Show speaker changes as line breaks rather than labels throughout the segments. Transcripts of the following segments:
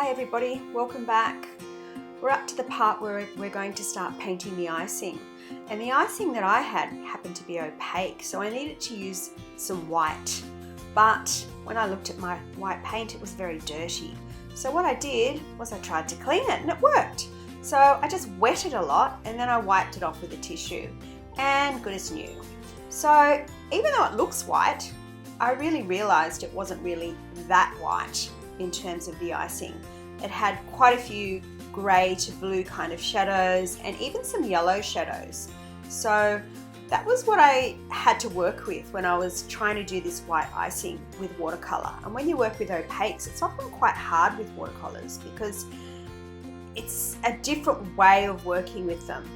Hi everybody, welcome back. We're up to the part where we're going to start painting the icing. And the icing that I had happened to be opaque, so I needed to use some white. But when I looked at my white paint, it was very dirty. So what I did was I tried to clean it and it worked. So I just wet it a lot and then I wiped it off with a tissue. And good as new. So even though it looks white, I really realized it wasn't really that white in terms of the icing. It had quite a few grey to blue kind of shadows and even some yellow shadows. So that was what I had to work with when I was trying to do this white icing with watercolour. And when you work with opaques, it's often quite hard with watercolours because it's a different way of working with them.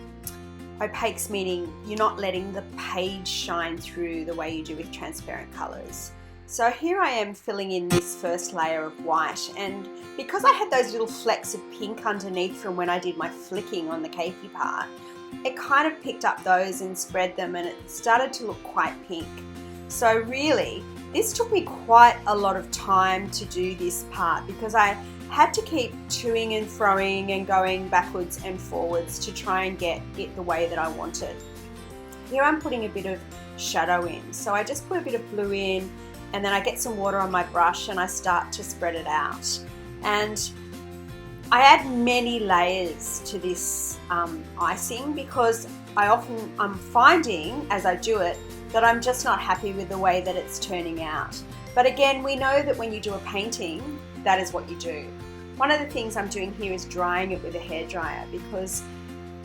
Opaques meaning you're not letting the page shine through the way you do with transparent colours. So here I am filling in this first layer of white, and because I had those little flecks of pink underneath from when I did my flicking on the cakey part, it kind of picked up those and spread them and it started to look quite pink. So really, this took me quite a lot of time to do this part because I had to keep toing and froing and going backwards and forwards to try and get it the way that I wanted. Here I'm putting a bit of shadow in. So I just put a bit of blue in and then I get some water on my brush and I start to spread it out. And I add many layers to this icing because I'm finding as I do it that I'm just not happy with the way that it's turning out. But again, we know that when you do a painting, that is what you do. One of the things I'm doing here is drying it with a hairdryer because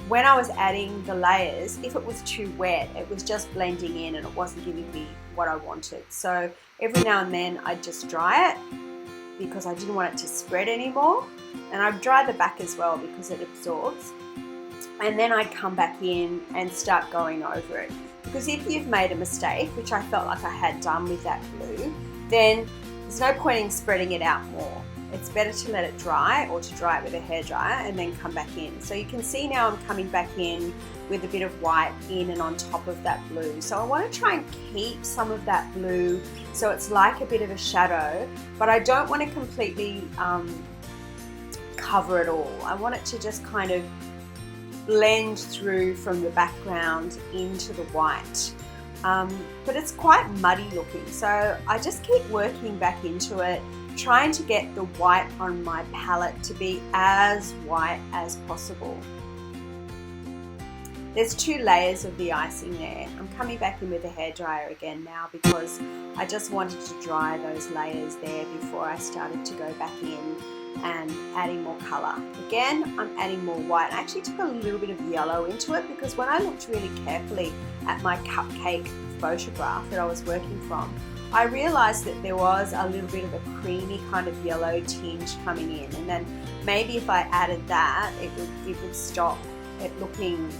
when I was adding the layers, if it was too wet, it was just blending in and it wasn't giving me what I wanted. So every now and then I'd just dry it because I didn't want it to spread anymore. And I'd dry the back as well because it absorbs. And then I'd come back in and start going over it. Because if you've made a mistake, which I felt like I had done with that blue, then there's no point in spreading it out more. It's better to let it dry or to dry it with a hairdryer and then come back in. So you can see now I'm coming back in with a bit of white in and on top of that blue. So I want to try and keep some of that blue so it's like a bit of a shadow, but I don't want to completely cover it all. I want it to just kind of blend through from the background into the white. But it's quite muddy looking, so I just keep working back into it, trying to get the white on my palette to be as white as possible. There's two layers of the icing there. I'm coming back in with a hairdryer again now because I just wanted to dry those layers there before I started to go back in and adding more colour. Again, I'm adding more white. I actually took a little bit of yellow into it because when I looked really carefully at my cupcake photograph that I was working from, I realised that there was a little bit of a creamy kind of yellow tinge coming in, and then maybe if I added that, it would stop it looking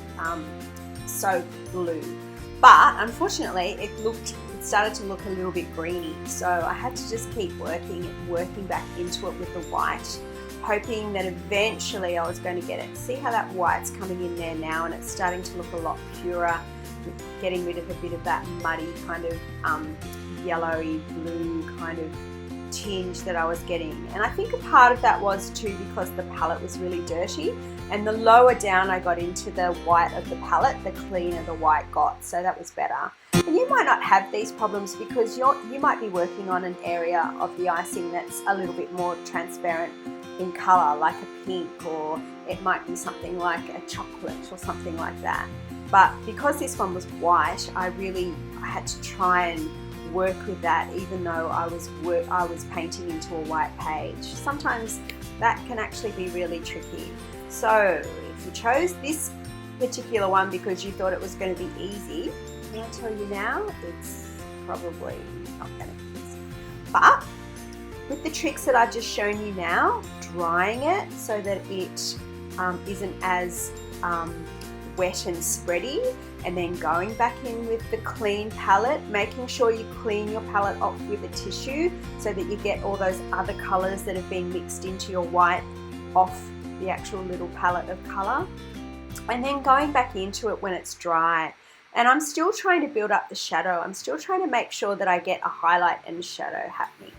so blue. But unfortunately, it started to look a little bit greeny, so I had to just keep working back into it with the white, hoping that eventually I was going to get it. See how that white's coming in there now, and it's starting to look a lot purer, getting rid of a bit of that muddy kind of yellowy blue kind of tinge that I was getting. And I think a part of that was too because the palette was really dirty, and the lower down I got into the white of the palette, the cleaner the white got, so that was better. And you might not have these problems because you might be working on an area of the icing that's a little bit more transparent in colour, like a pink, or it might be something like a chocolate or something like that. But because this one was white, I had to try and work with that even though I was painting into a white page. Sometimes that can actually be really tricky. So if you chose this particular one because you thought it was going to be easy, I'm going to tell you now it's probably not going to be easy. But with the tricks that I've just shown you now, drying it so that it isn't as wet and spready, and then going back in with the clean palette, making sure you clean your palette off with a tissue so that you get all those other colours that have been mixed into your white off the actual little palette of colour, and then going back into it when it's dry. And I'm still trying to build up the shadow. I'm still trying to make sure that I get a highlight and shadow happening.